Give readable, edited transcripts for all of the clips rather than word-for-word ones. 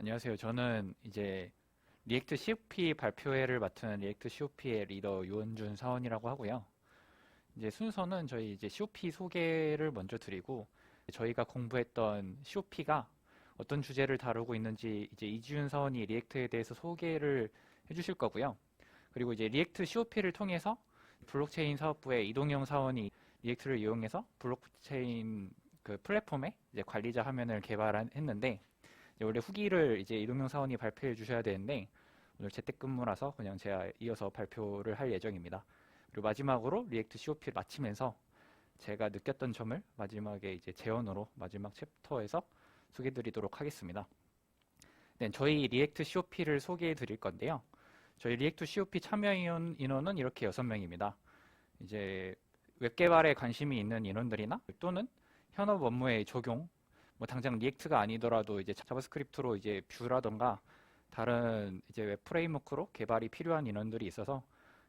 안녕하세요. 저는 이제 리액트 COP 발표회를 맡은 리액트 COP의 리더 유원준 사원이라고 하고요. 이제 순서는 저희 이제 COP 소개를 먼저 드리고 저희가 공부했던 COP가 어떤 주제를 다루고 있는지 이제 이지윤 사원이 리액트에 대해서 소개를 해주실 거고요. 그리고 이제 리액트 COP를 통해서 블록체인 사업부의 이동영 사원이 리액트를 이용해서 블록체인 그 플랫폼의 이제 관리자 화면을 개발했는데 원래 후기를 이제 이동영 사원이 발표해 주셔야 되는데 오늘 재택근무라서 그냥 제가 이어서 발표를 할 예정입니다. 그리고 마지막으로 리액트 COP를 마치면서 제가 느꼈던 점을 마지막에 이제 제언으로 마지막 챕터에서 소개해 드리도록 하겠습니다. 네, 저희 리액트 COP를 소개해 드릴 건데요. 저희 리액트 COP 참여 인원은 이렇게 6명입니다. 이제 웹 개발에 관심이 있는 인원들이나 또는 현업 업무의 적용, 뭐 당장 리액트가 아니더라도 이제 자바스크립트로 이제 뷰라던가 다른 이제 웹 프레임워크로 개발이 필요한 인원들이 있어서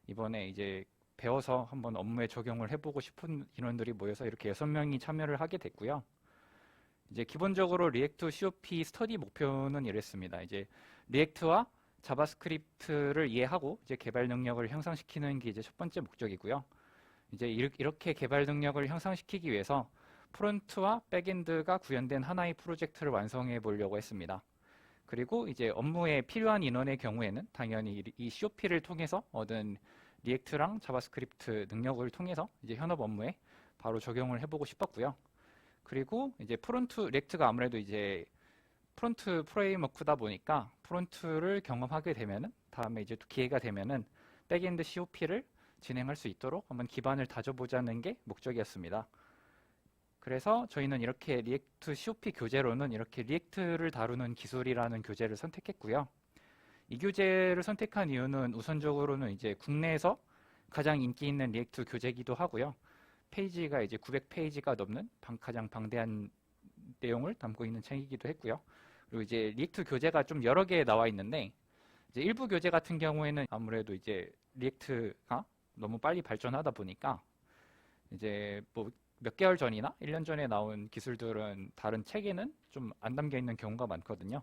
이번에 이제 배워서 한번 업무에 적용을 해보고 싶은 인원들이 모여서 이렇게 6명이 참여를 하게 됐고요. 이제 기본적으로 리액트 COP 스터디 목표는 이랬습니다. 이제 리액트와 자바스크립트를 이해하고 이제 개발 능력을 향상시키는 게 이제 첫 번째 목적이고요. 이제 이렇게 개발 능력을 향상시키기 위해서 프론트와 백엔드가 구현된 하나의 프로젝트를 완성해 보려고 했습니다. 그리고 이제 업무에 필요한 인원의 경우에는 당연히 이 COP를 통해서 얻은 리액트랑 자바스크립트 능력을 통해서 이제 현업 업무에 바로 적용을 해보고 싶었고요. 그리고 이제 프론트 리액트가 아무래도 이제 프론트 프레임워크다 보니까 프론트를 경험하게 되면은 다음에 이제 또 기회가 되면은 백엔드 COP를 진행할 수 있도록 한번 기반을 다져보자는 게 목적이었습니다. 그래서 저희는 이렇게 리액트 COP 교재로는 이렇게 리액트를 다루는 기술이라는 교재를 선택했고요. 이 교재를 선택한 이유는 우선적으로는 이제 국내에서 가장 인기 있는 리액트 교재이기도 하고요. 페이지가 이제 900페이지가 넘는 가장 방대한 내용을 담고 있는 책이기도 했고요. 그리고 이제 리액트 교재가 좀 여러 개 나와 있는데 이제 일부 교재 같은 경우에는 아무래도 이제 리액트가 너무 빨리 발전하다 보니까 이제 뭐 몇 개월 전이나 1년 전에 나온 기술들은 다른 책에는 좀 안 담겨 있는 경우가 많거든요.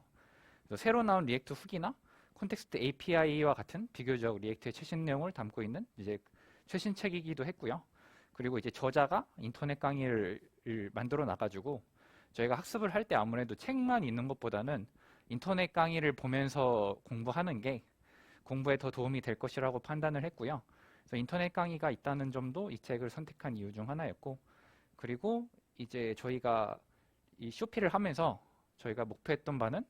그래서 새로 나온 리액트 후기나 콘텍스트 API와 같은 비교적 리액트의 최신 내용을 담고 있는 이제 최신 책이기도 했고요. 그리고 이제 저자가 인터넷 강의를 만들어 놔가지고 저희가 학습을 할 때 아무래도 책만 있는 것보다는 인터넷 강의를 보면서 공부하는 게 공부에 더 도움이 될 것이라고 판단을 했고요. 그래서 인터넷 강의가 있다는 점도 이 책을 선택한 이유 중 하나였고, 그리고 이제 저희가 이 쇼피를 하면서 저희가 목표했던 바는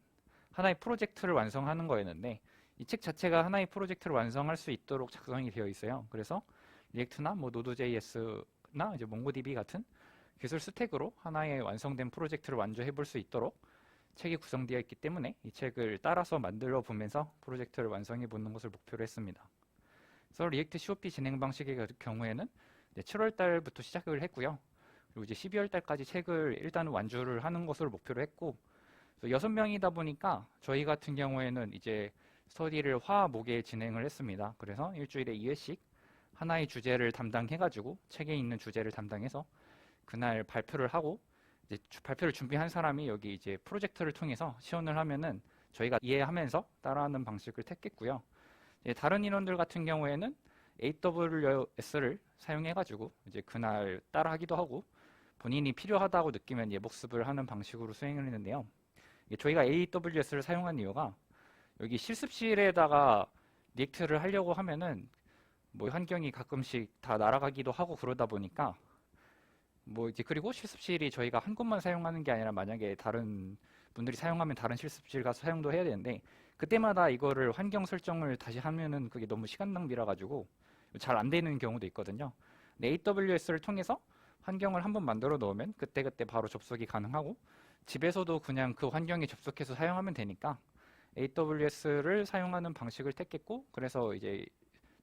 하나의 프로젝트를 완성하는 거였는데 이 책 자체가 하나의 프로젝트를 완성할 수 있도록 작성이 되어 있어요. 그래서 리액트나 뭐 노드.js나 이제 몽고DB 같은 기술 스택으로 하나의 완성된 프로젝트를 완주해 볼 수 있도록 책이 구성되어 있기 때문에 이 책을 따라서 만들어 보면서 프로젝트를 완성해 보는 것을 목표로 했습니다. 그래서 리액트 COP 진행 방식의 경우에는 7월 달부터 시작을 했고요. 그리고 이제 12월 달까지 책을 일단 완주를 하는 것을 목표로 했고, 6명이다 보니까 저희 같은 경우에는 이제 스터디를 화목에 진행을 했습니다. 그래서 일주일에 2회씩 하나의 주제를 담당해가지고 책에 있는 주제를 담당해서 그날 발표를 하고 이제 발표를 준비한 사람이 여기 이제 프로젝트를 통해서 시연을 하면은 저희가 이해하면서 따라하는 방식을 택했고요. 다른 인원들 같은 경우에는 AWS를 사용해가지고 이제 그날 따라하기도 하고 본인이 필요하다고 느끼면 예복습을 하는 방식으로 수행을 했는데요. 저희가 AWS를 사용한 이유가 여기 실습실에다가 리액트를 하려고 하면은 뭐 환경이 가끔씩 다 날아가기도 하고 그러다 보니까 뭐 이제 그리고 실습실이 저희가 한 곳만 사용하는 게 아니라 만약에 다른 분들이 사용하면 다른 실습실 가서 사용도 해야 되는데 그때마다 이거를 환경 설정을 다시 하면은 그게 너무 시간 낭비라 가지고 잘 안 되는 경우도 있거든요. 근데 AWS를 통해서 환경을 한번 만들어 놓으면 그때그때 바로 접속이 가능하고 집에서도 그냥 그 환경에 접속해서 사용하면 되니까 AWS를 사용하는 방식을 택했고 그래서 이제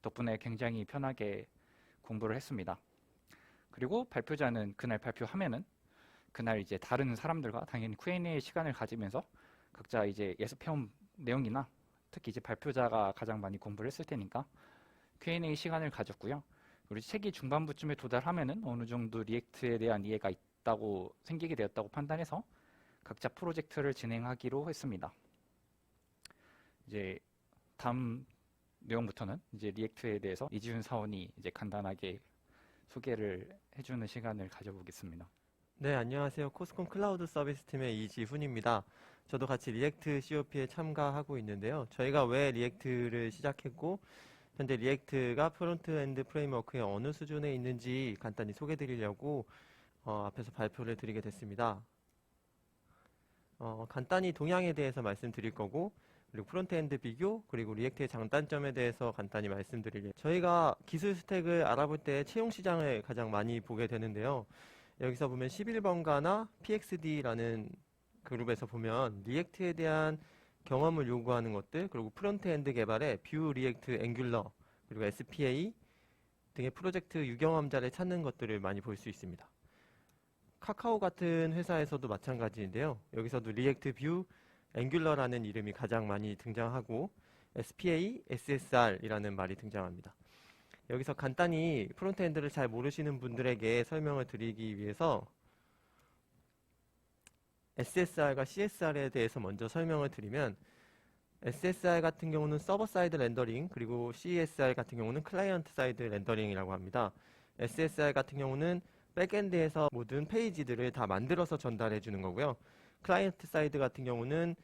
덕분에 굉장히 편하게 공부를 했습니다. 그리고 발표자는 그날 발표하면은 그날 이제 다른 사람들과 당연히 Q&A 시간을 가지면서 각자 이제 예습해온 내용이나 특히 이제 발표자가 가장 많이 공부를 했을 테니까 Q&A 시간을 가졌고요. 그리고 책이 중반부쯤에 도달하면은 어느 정도 리액트에 대한 이해가 있다고 생기게 되었다고 판단해서 각자 프로젝트를 진행하기로 했습니다. 이제 다음 내용부터는 이제 리액트에 대해서 이지훈 사원이 이제 간단하게 소개를 해주는 시간을 가져보겠습니다. 네, 안녕하세요. 코스콘 클라우드 서비스 팀의 이지훈입니다. 저도 같이 리액트 COP에 참가하고 있는데요. 저희가 왜 리액트를 시작했고, 현재 리액트가 프론트엔드 프레임워크의 어느 수준에 있는지 간단히 소개해 드리려고 앞에서 발표를 드리게 됐습니다. 간단히 동향에 대해서 말씀드릴 거고, 그리고 프론트엔드 비교, 그리고 리액트의 장단점에 대해서 간단히 말씀드릴 저희가 기술 스택을 알아볼 때 채용 시장을 가장 많이 보게 되는데요. 여기서 보면 11번가나 PXD라는 그룹에서 보면 리액트에 대한 경험을 요구하는 것들, 그리고 프론트엔드 개발에 뷰, 리액트, 앵귤러, 그리고 SPA 등의 프로젝트 유경험자를 찾는 것들을 많이 볼 수 있습니다. 카카오 같은 회사에서도 마찬가지인데요. 여기서도 리액트, 뷰, 앵귤러라는 이름이 가장 많이 등장하고 SPA, SSR이라는 말이 등장합니다. 여기서 간단히 프론트엔드를 잘 모르시는 분들에게 설명을 드리기 위해서 SSR과 CSR에 대해서 먼저 설명을 드리면 SSR 같은 경우는 서버 사이드 렌더링, 그리고 CSR 같은 경우는 클라이언트 사이드 렌더링이라고 합니다. SSR 같은 경우는 백엔드에서 모든 페이지들을 다 만들어서 전달해 주는 거고요. 클라이언트 사이드 같은 경우는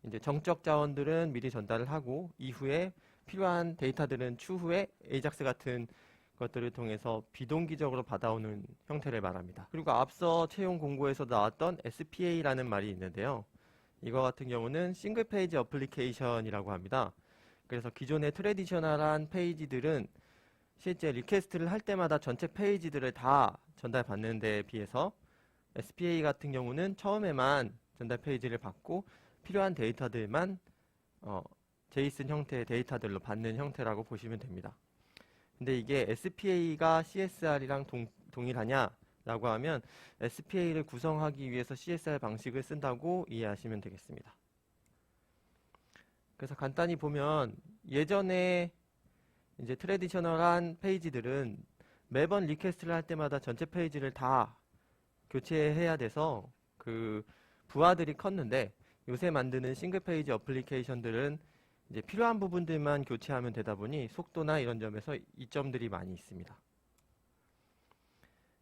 이제 정적 자원들은 미리 전달을 하고 이후에 필요한 데이터들은 추후에 AJAX 같은 것들을 통해서 비동기적으로 받아오는 형태를 말합니다. 그리고 앞서 채용 공고에서 나왔던 SPA라는 말이 있는데요. 이거 같은 경우는 싱글 페이지 어플리케이션이라고 합니다. 그래서 기존의 트레디셔널한 페이지들은 실제 리퀘스트를 할 때마다 전체 페이지들을 다 전달받는 데에 비해서 SPA 같은 경우는 처음에만 전달 페이지를 받고 필요한 데이터들만 JSON 형태의 데이터들로 받는 형태라고 보시면 됩니다. 근데 이게 SPA가 CSR이랑 동일하냐라고 하면 SPA를 구성하기 위해서 CSR 방식을 쓴다고 이해하시면 되겠습니다. 그래서 간단히 보면 예전에 이제 트레디셔널한 페이지들은 매번 리퀘스트를 할 때마다 전체 페이지를 다 교체해야 돼서 그 부하들이 컸는데 요새 만드는 싱글 페이지 어플리케이션들은 이제 필요한 부분들만 교체하면 되다 보니 속도나 이런 점에서 이점들이 많이 있습니다.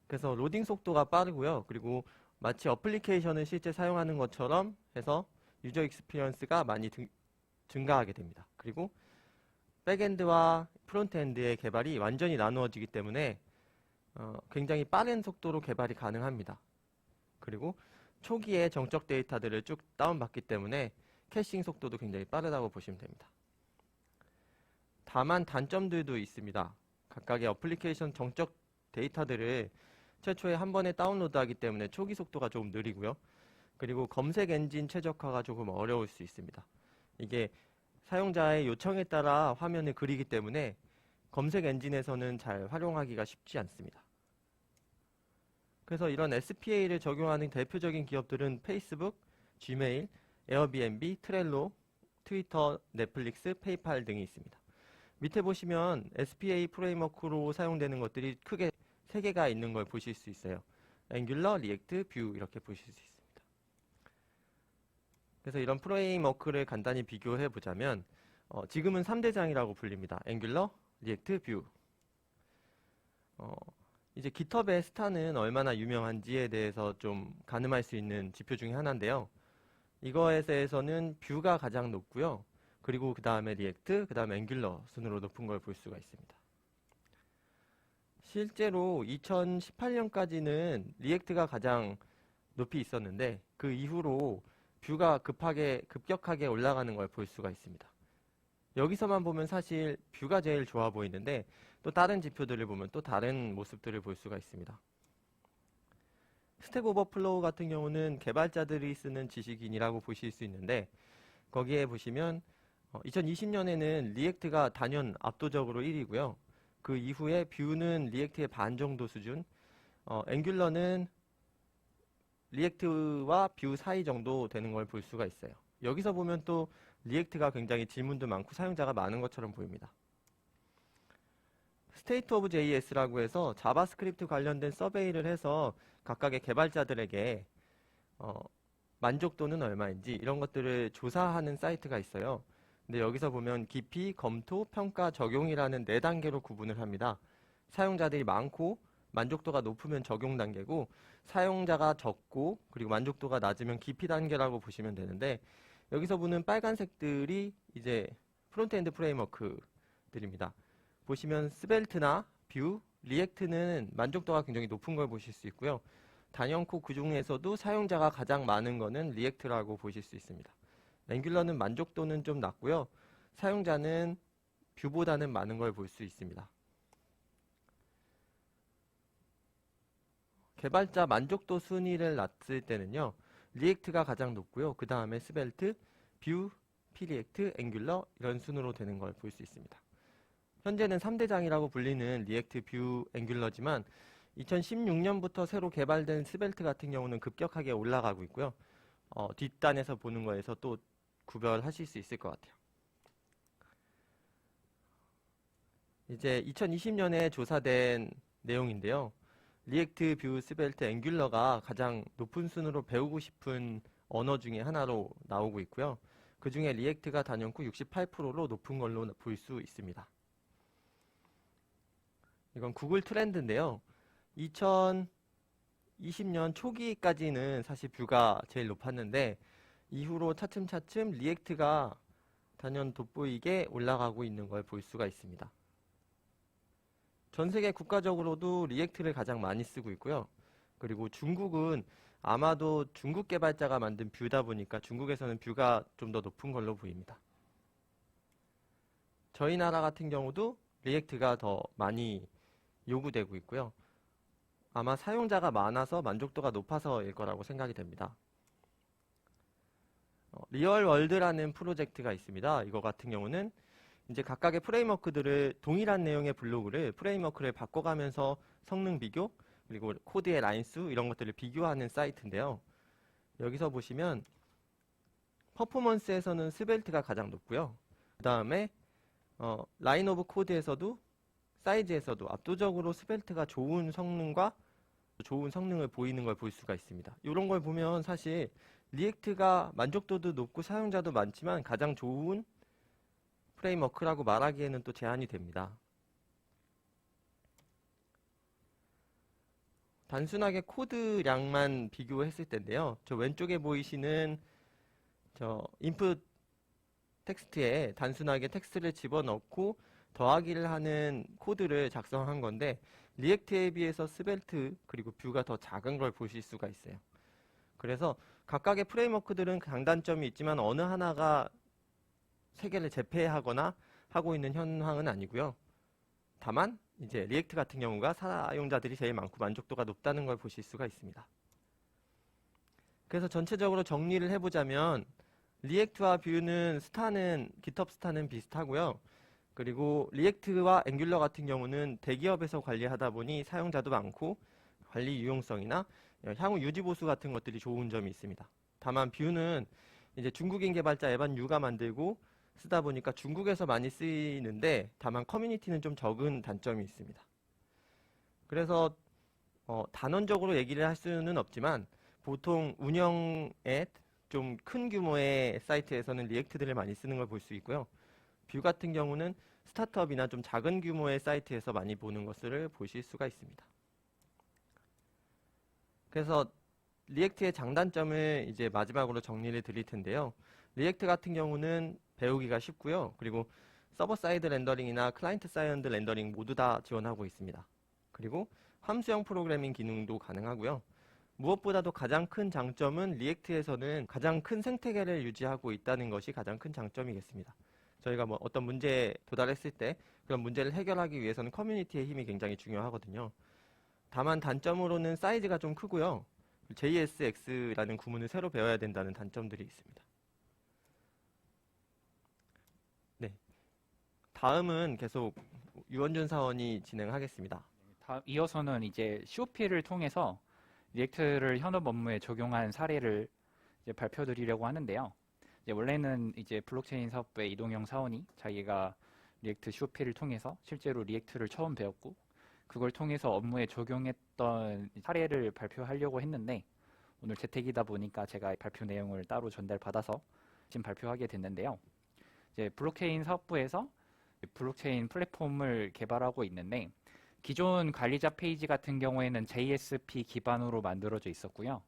그래서 로딩 속도가 빠르고요. 그리고 마치 어플리케이션을 실제 사용하는 것처럼 해서 유저 익스피리언스가 많이 증가하게 됩니다. 그리고 백엔드와 프론트엔드의 개발이 완전히 나누어지기 때문에 굉장히 빠른 속도로 개발이 가능합니다. 그리고 초기에 정적 데이터들을 쭉 다운받기 때문에 캐싱 속도도 굉장히 빠르다고 보시면 됩니다. 다만 단점들도 있습니다. 각각의 어플리케이션 정적 데이터들을 최초에 한 번에 다운로드하기 때문에 초기 속도가 조금 느리고요. 그리고 검색 엔진 최적화가 조금 어려울 수 있습니다. 이게 사용자의 요청에 따라 화면을 그리기 때문에 검색 엔진에서는 잘 활용하기가 쉽지 않습니다. 그래서 이런 SPA를 적용하는 대표적인 기업들은 페이스북, 지메일, 에어비앤비, 트렐로, 트위터, 넷플릭스, 페이팔 등이 있습니다. 밑에 보시면 SPA 프레임워크로 사용되는 것들이 크게 3개가 있는 걸 보실 수 있어요. 앵귤러, 리액트, 뷰 이렇게 보실 수 있습니다. 그래서 이런 프레임워크를 간단히 비교해 보자면 지금은 3대장이라고 불립니다. 앵귤러, 리액트, 뷰. 이제 GitHub의 스타는 얼마나 유명한지에 대해서 좀 가늠할 수 있는 지표 중에 하나인데요. 이거에 대해서는 뷰가 가장 높고요. 그리고 그 다음에 리액트, 그 다음에 앵귤러 순으로 높은 걸 볼 수가 있습니다. 실제로 2018년까지는 리액트가 가장 높이 있었는데 그 이후로 뷰가 급격하게 올라가는 걸 볼 수가 있습니다. 여기서만 보면 사실 뷰가 제일 좋아 보이는데 또 다른 지표들을 보면 또 다른 모습들을 볼 수가 있습니다. 스택 오버플로우 같은 경우는 개발자들이 쓰는 지식인이라고 보실 수 있는데 거기에 보시면 2020년에는 리액트가 단연 압도적으로 1위고요. 그 이후에 뷰는 리액트의 반 정도 수준, 앵귤러는 리액트와 뷰 사이 정도 되는 걸 볼 수가 있어요. 여기서 보면 또 리액트가 굉장히 질문도 많고 사용자가 많은 것처럼 보입니다. 스테이트 오브 JS라고 해서 자바스크립트 관련된 서베이를 해서 각각의 개발자들에게 만족도는 얼마인지 이런 것들을 조사하는 사이트가 있어요. 근데 여기서 보면 기피, 검토, 평가, 적용이라는 4단계로 구분을 합니다. 사용자들이 많고 만족도가 높으면 적용 단계고, 사용자가 적고 그리고 만족도가 낮으면 기피 단계라고 보시면 되는데, 여기서 보는 빨간색들이 이제 프론트엔드 프레임워크들입니다. 보시면 스벨트나 뷰, 리액트는 만족도가 굉장히 높은 걸 보실 수 있고요. 단연코 그 중에서도 사용자가 가장 많은 거는 리액트라고 보실 수 있습니다. 앵귤러는 만족도는 좀 낮고요. 사용자는 뷰보다는 많은 걸 볼 수 있습니다. 개발자 만족도 순위를 놨을 때는요, 리액트가 가장 높고요. 그 다음에 스벨트, 뷰, 피리액트, 앵귤러 이런 순으로 되는 걸 볼 수 있습니다. 현재는 3대장이라고 불리는 리액트, 뷰, 앵귤러지만 2016년부터 새로 개발된 스벨트 같은 경우는 급격하게 올라가고 있고요. 뒷단에서 보는 거에서 또 구별하실 수 있을 것 같아요. 이제 2020년에 조사된 내용인데요. 리액트, 뷰, 스벨트, 앵귤러가 가장 높은 순으로 배우고 싶은 언어 중에 하나로 나오고 있고요. 그 중에 리액트가 단연코 68%로 높은 걸로 볼 수 있습니다. 이건 구글 트렌드인데요. 2020년 초기까지는 사실 뷰가 제일 높았는데, 이후로 차츰차츰 리액트가 단연 돋보이게 올라가고 있는 걸 볼 수가 있습니다. 전 세계 국가적으로도 리액트를 가장 많이 쓰고 있고요. 그리고 중국은 아마도 중국 개발자가 만든 뷰다 보니까 중국에서는 뷰가 좀 더 높은 걸로 보입니다. 저희 나라 같은 경우도 리액트가 더 많이 요구되고 있고요. 아마 사용자가 많아서 만족도가 높아서일 거라고 생각이 됩니다. 리얼 월드라는 프로젝트가 있습니다. 이거 같은 경우는 이제 각각의 프레임워크들을 동일한 내용의 블로그를 프레임워크를 바꿔가면서 성능 비교, 그리고 코드의 라인 수 이런 것들을 비교하는 사이트인데요. 여기서 보시면 퍼포먼스에서는 스벨트가 가장 높고요. 그 다음에 라인 오브 코드에서도 사이즈에서도 압도적으로 스벨트가 좋은 성능과 좋은 성능을 보이는 걸 볼 수가 있습니다. 이런 걸 보면 사실 리액트가 만족도도 높고 사용자도 많지만 가장 좋은 프레임워크라고 말하기에는 또 제한이 됩니다. 단순하게 코드량만 비교했을 텐데요. 저 왼쪽에 보이시는 저 인풋 텍스트에 단순하게 텍스트를 집어넣고 더하기를 하는 코드를 작성한 건데, 리액트에 비해서 스벨트 그리고 뷰가 더 작은 걸 보실 수가 있어요. 그래서 각각의 프레임워크들은 장단점이 있지만 어느 하나가 세계를 제패하거나 하고 있는 현황은 아니고요. 다만 이제 리액트 같은 경우가 사용자들이 제일 많고 만족도가 높다는 걸 보실 수가 있습니다. 그래서 전체적으로 정리를 해보자면 리액트와 뷰는 GitHub 스타는 비슷하고요. 그리고 리액트와 앵귤러 같은 경우는 대기업에서 관리하다 보니 사용자도 많고 관리 유용성이나 향후 유지 보수 같은 것들이 좋은 점이 있습니다. 다만 뷰는 이제 중국인 개발자 에반 유가 만들고 쓰다 보니까 중국에서 많이 쓰이는데, 다만 커뮤니티는 좀 적은 단점이 있습니다. 그래서 단언적으로 얘기를 할 수는 없지만 보통 운영에 좀 큰 규모의 사이트에서는 리액트들을 많이 쓰는 걸 볼 수 있고요. 뷰 같은 경우는 스타트업이나 좀 작은 규모의 사이트에서 많이 보는 것을 보실 수가 있습니다. 그래서 리액트의 장단점을 이제 마지막으로 정리를 드릴 텐데요. 리액트 같은 경우는 배우기가 쉽고요. 그리고 서버 사이드 렌더링이나 클라이언트 사이드 렌더링 모두 다 지원하고 있습니다. 그리고 함수형 프로그래밍 기능도 가능하고요. 무엇보다도 가장 큰 장점은 리액트에서는 가장 큰 생태계를 유지하고 있다는 것이 가장 큰 장점이겠습니다. 저희가 뭐 어떤 문제에 도달했을 때 그런 문제를 해결하기 위해서는 커뮤니티의 힘이 굉장히 중요하거든요. 다만 단점으로는 사이즈가 좀 크고요. JSX라는 구문을 새로 배워야 된다는 단점들이 있습니다. 네, 다음은 계속 유원준 사원이 진행하겠습니다. 이어서는 이제 COP를 통해서 리액트를 현업 업무에 적용한 사례를 이제 발표드리려고 하는데요. 이제 원래는 이제 블록체인 사업부의 이동영 사원이 자기가 리액트 COP를 통해서 실제로 리액트를 처음 배웠고 그걸 통해서 업무에 적용했던 사례를 발표하려고 했는데, 오늘 재택이다 보니까 제가 발표 내용을 따로 전달받아서 지금 발표하게 됐는데요. 이제 블록체인 사업부에서 블록체인 플랫폼을 개발하고 있는데 기존 관리자 페이지 같은 경우에는 JSP 기반으로 만들어져 있었고요.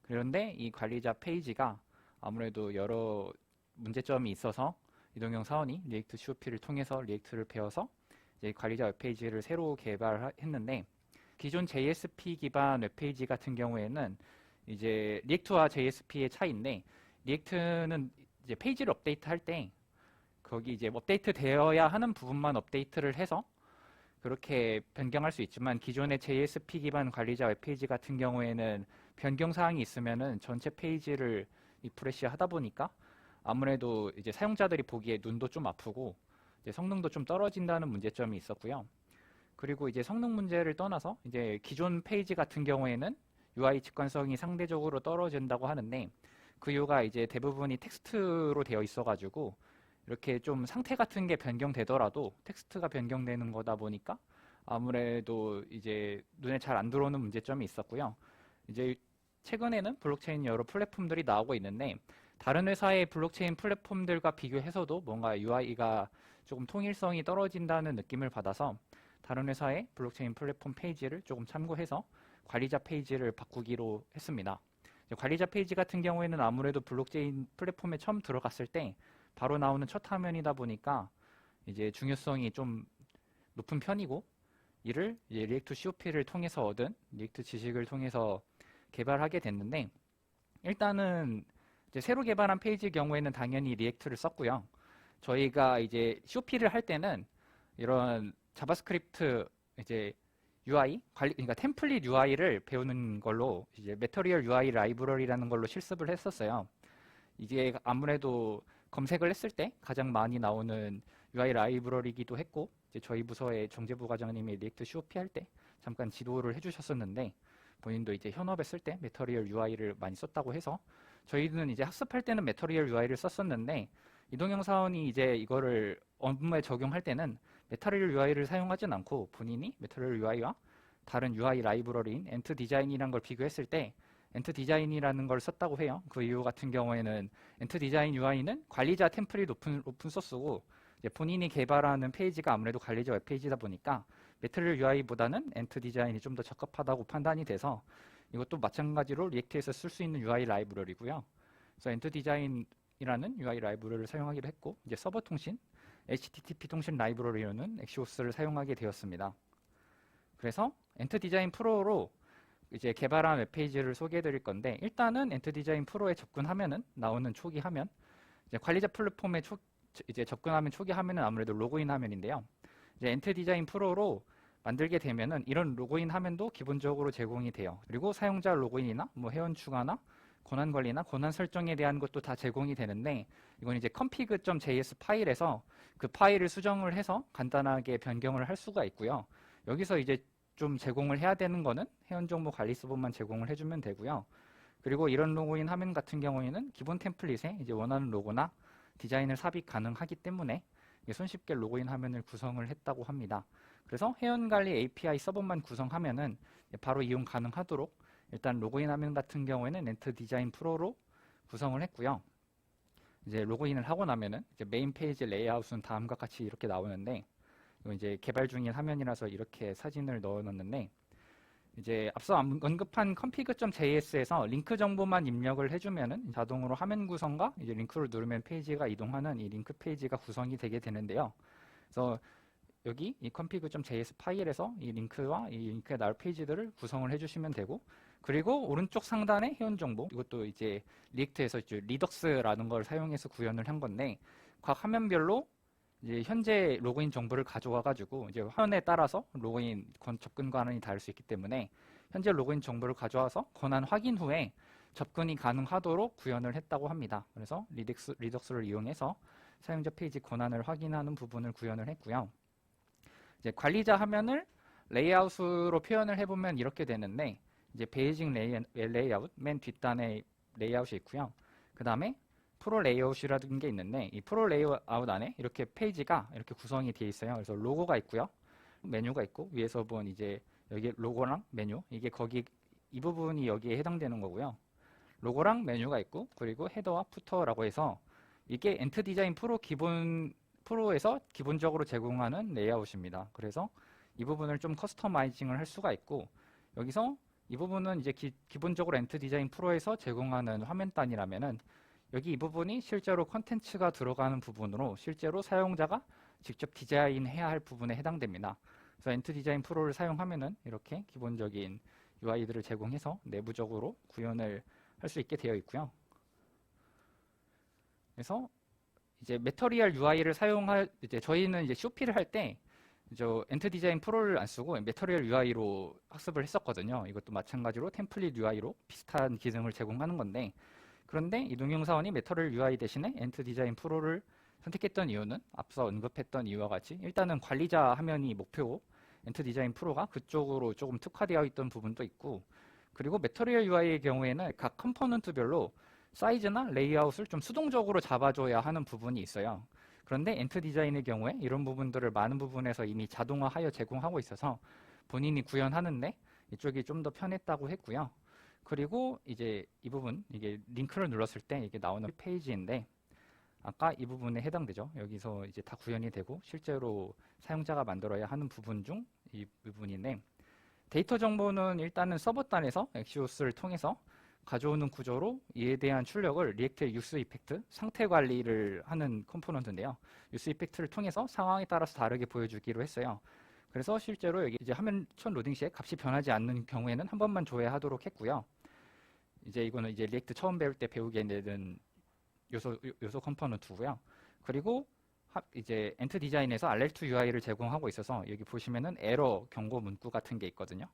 그런데 이 관리자 페이지가 아무래도 여러 문제점이 있어서 이동영 사원이 리액트 COP를 통해서 리액트를 배워서 이제 관리자 웹페이지를 새로 개발했는데 기존 JSP 기반 웹페이지 같은 경우에는 이제 리액트와 JSP의 차이인데 리액트는 이제 페이지를 업데이트할 때 거기 이제 업데이트 되어야 하는 부분만 업데이트를 해서 그렇게 변경할 수 있지만 기존의 JSP 기반 관리자 웹페이지 같은 경우에는 변경 사항이 있으면은 전체 페이지를 리프레시 하다 보니까 아무래도 이제 사용자들이 보기에 눈도 좀 아프고 이제 성능도 좀 떨어진다는 문제점이 있었고요. 그리고 이제 성능 문제를 떠나서 이제 기존 페이지 같은 경우에는 UI 직관성이 상대적으로 떨어진다고 하는데 그 이유가 이제 대부분이 텍스트로 되어 있어가지고 이렇게 좀 상태 같은 게 변경되더라도 텍스트가 변경되는 거다 보니까 아무래도 이제 눈에 잘 안 들어오는 문제점이 있었고요. 이제 최근에는 블록체인 여러 플랫폼들이 나오고 있는데 다른 회사의 블록체인 플랫폼들과 비교해서도 뭔가 UI가 조금 통일성이 떨어진다는 느낌을 받아서 다른 회사의 블록체인 플랫폼 페이지를 조금 참고해서 관리자 페이지를 바꾸기로 했습니다. 관리자 페이지 같은 경우에는 아무래도 블록체인 플랫폼에 처음 들어갔을 때 바로 나오는 첫 화면이다 보니까 이제 중요성이 좀 높은 편이고 이를 이제 리액트 COP를 통해서 얻은 리액트 지식을 통해서 개발하게 됐는데 일단은 이제 새로 개발한 페이지 경우에는 당연히 리액트를 썼고요. 저희가 이제 COP를 할 때는 이런 자바스크립트 이제 UI 그러니까 템플릿 UI를 배우는 걸로 이제 매터리얼 UI 라이브러리라는 걸로 실습을 했었어요. 이게 아무래도 검색을 했을 때 가장 많이 나오는 UI 라이브러리이기도 했고 이제 저희 부서의 정재부 과장님이 리액트 COP 할 때 잠깐 지도를 해주셨었는데 본인도 이제 현업에 쓸 때 매터리얼 UI를 많이 썼다고 해서 저희는 이제 학습할 때는 매터리얼 UI를 썼었는데 이동영 사원이 이제 이거를 업무에 적용할 때는 매터리얼 UI를 사용하진 않고 본인이 매터리얼 UI와 다른 UI 라이브러리인 엔트 디자인이라는 걸 비교했을 때 엔트 디자인이라는 걸 썼다고 해요. 그 이유 같은 경우에는 엔트 디자인 UI는 관리자 템플릿 오픈 소스고 이제 본인이 개발하는 페이지가 아무래도 관리자 웹페이지다 보니까 매터리얼 UI보다는 엔트 디자인이 좀 더 적합하다고 판단이 돼서 이것도 마찬가지로 리액트에서 쓸 수 있는 UI 라이브러리고요. 그래서 엔트 디자인이라는 UI 라이브러리를 사용하기로 했고 이제 서버 통신, HTTP 통신 라이브러리로는 엑시오스를 사용하게 되었습니다. 그래서 엔트 디자인 프로로 이제 개발한 웹페이지를 소개해 드릴 건데 일단은 엔트 디자인 프로에 접근하면은 나오는 초기 화면 이제 관리자 플랫폼에 이제 접근하면 초기 화면은 아무래도 로그인 화면인데요. 이제 엔트 디자인 프로로 만들게 되면은 이런 로그인 화면도 기본적으로 제공이 돼요. 그리고 사용자 로그인이나 뭐 회원 추가나 권한 관리나 권한 설정에 대한 것도 다 제공이 되는데 이건 이제 config.js 파일에서 그 파일을 수정을 해서 간단하게 변경을 할 수가 있고요. 여기서 이제 좀 제공을 해야 되는 거는 회원정보 관리 서버만 제공을 해주면 되고요. 그리고 이런 로그인 화면 같은 경우에는 기본 템플릿에 이제 원하는 로고나 디자인을 삽입 가능하기 때문에 손쉽게 로그인 화면을 구성을 했다고 합니다. 그래서 회원관리 API 서버만 구성하면은 바로 이용 가능하도록 일단 로그인 화면 같은 경우에는 엔트 디자인 프로로 구성을 했고요. 이제 로그인을 하고 나면은 이제 메인 페이지 레이아웃은 다음과 같이 이렇게 나오는데 이거 이제 개발 중인 화면이라서 이렇게 사진을 넣어놨는데 이제 앞서 언급한 config.js에서 링크 정보만 입력을 해주면은 자동으로 화면 구성과 이제 링크를 누르면 페이지가 이동하는 이 링크 페이지가 구성이 되게 되는데요. 그래서 여기 이 config.js 파일에서 이 링크와 이 링크에 나올 페이지들을 구성을 해주시면 되고 그리고 오른쪽 상단에 회원 정보 이것도 이제 리액트에서 이제 리덕스라는 걸 사용해서 구현을 한 건데 각 화면별로 이제 현재 로그인 정보를 가져와 가지고 이제 화면에 따라서 로그인 접근 권한이 다를 수 있기 때문에 현재 로그인 정보를 가져와서 권한 확인 후에 접근이 가능하도록 구현을 했다고 합니다. 그래서 리덕스를 이용해서 사용자 페이지 권한을 확인하는 부분을 구현을 했고요. 이제 관리자 화면을 레이아웃으로 표현을 해보면 이렇게 되는데 이제 베이직 레이아웃 맨 뒷단에 레이아웃이 있고요. 그 다음에 프로 레이아웃이라는 게 있는데 이 프로 레이아웃 안에 이렇게 페이지가 이렇게 구성이 되어 있어요. 그래서 로고가 있고요. 메뉴가 있고 위에서 본 이제 여기 로고랑 메뉴 이게 거기 이 부분이 여기에 해당되는 거고요. 로고랑 메뉴가 있고 그리고 헤더와 푸터라고 해서 이게 엔트 디자인 프로 프로에서 기본적으로 제공하는 레이아웃입니다. 그래서 이 부분을 좀 커스터마이징을 할 수가 있고, 여기서 이 부분은 이제 기본적으로 엔트 디자인 프로에서 제공하는 화면 단위라면은 여기 이 부분이 실제로 컨텐츠가 들어가는 부분으로 실제로 사용자가 직접 디자인해야 할 부분에 해당됩니다. 그래서 엔트 디자인 프로를 사용하면은 이렇게 기본적인 UI들을 제공해서 내부적으로 구현을 할 수 있게 되어 있고요. 그래서 이제 매터리얼 UI를 이제 저희는 이제 COP를 할 때 저 엔트 디자인 프로를 안 쓰고 매터리얼 UI로 학습을 했었거든요. 이것도 마찬가지로 템플릿 UI로 비슷한 기능을 제공하는 건데, 그런데 이동영 사원이 매터리얼 UI 대신에 엔트 디자인 프로를 선택했던 이유는 앞서 언급했던 이유와 같이 일단은 관리자 화면이 목표고 엔트 디자인 프로가 그쪽으로 조금 특화되어 있던 부분도 있고, 그리고 매터리얼 UI의 경우에는 각 컴포넌트별로 사이즈나 레이아웃을 좀 수동적으로 잡아줘야 하는 부분이 있어요. 그런데 엔트 디자인의 경우에 이런 부분들을 많은 부분에서 이미 자동화하여 제공하고 있어서 본인이 구현하는데 이쪽이 좀 더 편했다고 했고요. 그리고 이제 이 부분, 이게 링크를 눌렀을 때 이게 나오는 페이지인데, 아까 이 부분에 해당되죠. 여기서 이제 다 구현이 되고 실제로 사용자가 만들어야 하는 부분 중 이 부분인데, 데이터 정보는 일단은 서버단에서 엑시오스를 통해서 가져오는 구조로 이에 대한 출력을 리액트의 유스 이펙트, 상태 관리를 하는 컴포넌트인데요. 유스 이펙트를 통해서 상황에 따라서 다르게 보여주기로 했어요. 그래서 실제로 여기 이제 화면 첫 로딩 시에 값이 변하지 않는 경우에는 한 번만 줘야 하도록 했고요. 이제 이거는 이제 리액트 처음 배울 때 배우게 되는 요소 컴포넌트고요. 그리고 이제 엔트 디자인에서 알레르트 UI를 제공하고 있어서 여기 보시면은 에러 경고 문구 같은 게 있거든요.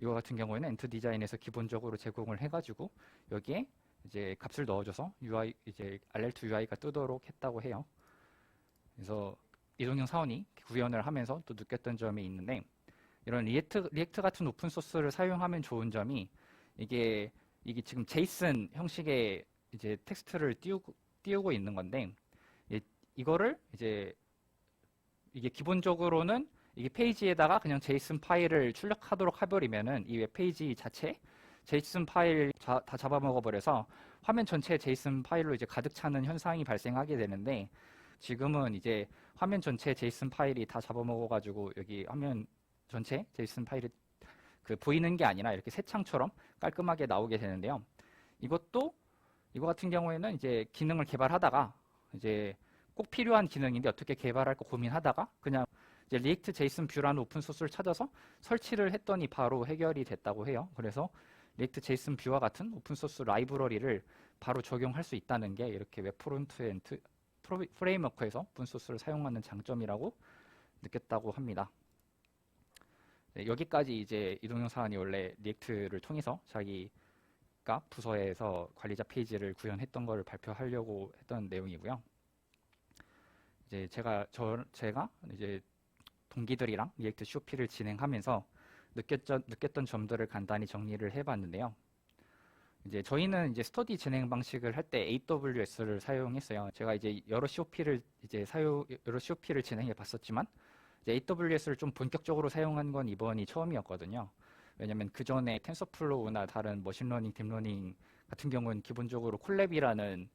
이거 같은 경우에는 엔트 디자인에서 기본적으로 제공을 해가지고 여기에 이제 값을 넣어줘서 UI 이제 알레르트 UI가 뜨도록 했다고 해요. 그래서 이동영 사원이 구현을 하면서 또 느꼈던 점이 있는데, 이런 리액트 같은 오픈 소스를 사용하면 좋은 점이 이게 지금 제이슨 형식의 이제 텍스트를 띄우고 있는 건데, 이거를 이제 이게 기본적으로는 이게 페이지에다가 그냥 제이슨 파일을 출력하도록 해버리면은 이 웹페이지 자체 제이슨 파일 다 잡아먹어버려서 화면 전체 제이슨 파일로 이제 가득 차는 현상이 발생하게 되는데, 지금은 이제 화면 전체 제이슨 파일이 다 잡아먹어가지고 여기 화면 전체 제이슨 파일이 보이는 게 아니라 이렇게 새 창처럼 깔끔하게 나오게 되는데요. 이거 같은 경우에는 이제 기능을 개발하다가 이제 꼭 필요한 기능인데 어떻게 개발할까 고민하다가 그냥 이제 리액트 제이슨 뷰라는 오픈 소스를 찾아서 설치를 했더니 바로 해결이 됐다고 해요. 그래서 리액트 제이슨 뷰와 같은 오픈 소스 라이브러리를 바로 적용할 수 있다는 게 이렇게 웹 프론트엔드 프레임워크에서 오픈 소스를 사용하는 장점이라고 느꼈다고 합니다. 네, 여기까지 이제 이동영 사원이 원래 리액트를 통해서 자기가 부서에서 관리자 페이지를 구현했던 것을 발표하려고 했던 내용이고요. 이제 제가 이제 동기들이랑 리액트 COP를 진행하면서 느꼈던 점들을 간단히 정리를 해봤는데요. 이제 저희는 이제 스터디 진행 방식을 할 때 AWS를 사용했어요. 제가 이제 여러 COP를 진행해 봤었지만 이제 AWS를 좀 본격적으로 사용한 건 이번이 처음이었거든요. 왜냐면 그 전에 텐서플로우나 다른 머신러닝, 딥러닝 같은 경우는 기본적으로 콜랩이라는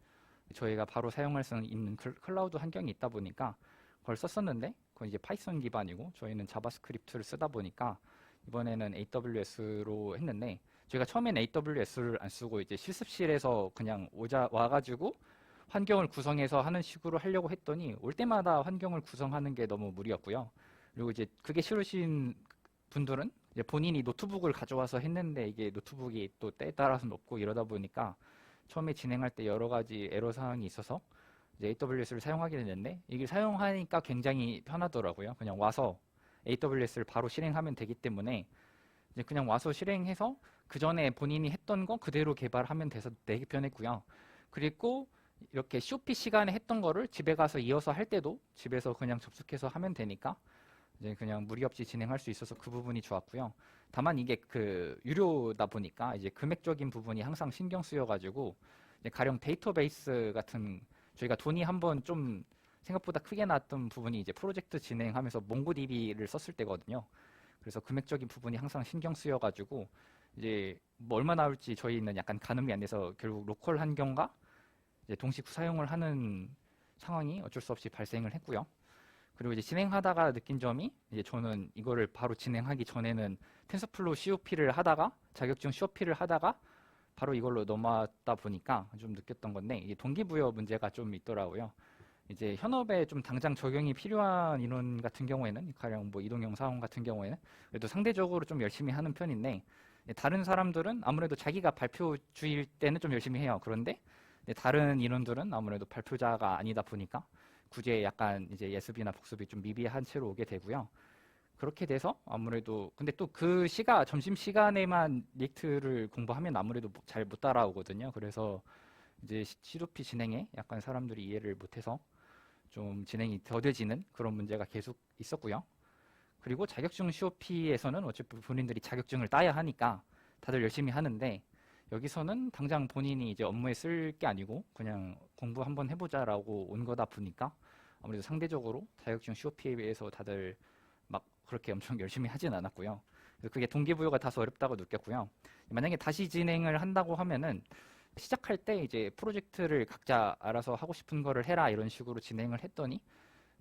저희가 바로 사용할 수 있는 클라우드 환경이 있다 보니까 그걸 썼었는데, 그건 이제 파이썬 기반이고 저희는 자바스크립트를 쓰다 보니까 이번에는 AWS로 했는데, 저희가 처음엔 AWS를 안 쓰고 이제 실습실에서 그냥 와가지고 환경을 구성해서 하는 식으로 하려고 했더니 올 때마다 환경을 구성하는 게 너무 무리였고요. 그리고 이제 그게 싫으신 분들은 이제 본인이 노트북을 가져와서 했는데 이게 노트북이 또 때에 따라서 높고 이러다 보니까 처음에 진행할 때 여러 가지 애로 사항이 있어서 이제 AWS를 사용하게 됐는데, 이게 사용하니까 굉장히 편하더라고요. 그냥 와서 AWS를 바로 실행하면 되기 때문에 이제 그냥 와서 실행해서 그 전에 본인이 했던 거 그대로 개발하면 돼서 되게 편했고요. 그리고 이렇게 COP 시간에 했던 거를 집에 가서 이어서 할 때도 집에서 그냥 접속해서 하면 되니까 이제 그냥 무리 없이 진행할 수 있어서 그 부분이 좋았고요. 다만 이게 유료다 보니까 이제 금액적인 부분이 항상 신경 쓰여가지고 이제 가령 데이터베이스 같은 저희가 돈이 한번 좀 생각보다 크게 나왔던 부분이 이제 프로젝트 진행하면서 몽고DB를 썼을 때거든요. 그래서 금액적인 부분이 항상 신경 쓰여가지고 이제 뭐 얼마 나올지 저희는 약간 가늠이 안 돼서 결국 로컬 환경과 이제 동시 사용을 하는 상황이 어쩔 수 없이 발생을 했고요. 그리고 이제 진행하다가 느낀 점이 이제 저는 이거를 바로 진행하기 전에는 텐서플로우 COP를 하다가 자격증 COP를 하다가 바로 이걸로 넘어왔다 보니까 좀 느꼈던 건데 이게 동기부여 문제가 좀 있더라고요. 이제 현업에 좀 당장 적용이 필요한 인원 같은 경우에는 가령 뭐 이동형 사원 같은 경우에는 그래도 상대적으로 좀 열심히 하는 편인데 다른 사람들은 아무래도 자기가 발표주일 때는 좀 열심히 해요. 그런데 다른 인원들은 아무래도 발표자가 아니다 보니까 구제에 약간 이제 예습이나 복습이 좀 미비한 채로 오게 되고요. 그렇게 돼서 아무래도 근데 또 그 점심 시간에만 리액트를 공부하면 아무래도 잘 못 따라오거든요. 그래서 이제 COP 진행에 약간 사람들이 이해를 못해서 좀 진행이 더뎌지는 그런 문제가 계속 있었고요. 그리고 자격증 COP에서는 어차피 본인들이 자격증을 따야 하니까 다들 열심히 하는데 여기서는 당장 본인이 이제 업무에 쓸 게 아니고 그냥 공부 한번 해보자라고 온 거다 보니까 아무래도 상대적으로 자격증 COP에 비해서 다들 막 그렇게 엄청 열심히 하진 않았고요. 그래서 그게 동기부여가 다소 어렵다고 느꼈고요. 만약에 다시 진행을 한다고 하면은 시작할 때 이제 프로젝트를 각자 알아서 하고 싶은 거를 해라 이런 식으로 진행을 했더니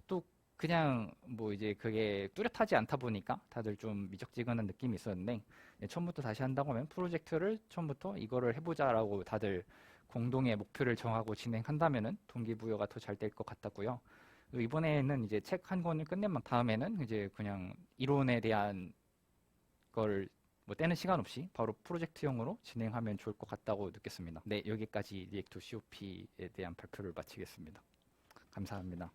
또 그냥 뭐 이제 그게 뚜렷하지 않다 보니까 다들 좀 미적지근한 느낌이 있었는데 처음부터 다시 한다고 하면 프로젝트를 처음부터 이거를 해보자라고 다들 공동의 목표를 정하고 진행한다면은 동기부여가 더 잘 될 것 같았고요. 그리고 이번에는 이제 책 한 권을 끝낸 다음에는 이제 그냥 이론에 대한 걸 뭐 떼는 시간 없이 바로 프로젝트형으로 진행하면 좋을 것 같다고 느꼈습니다. 네, 여기까지 리액트 COP에 대한 발표를 마치겠습니다. 감사합니다.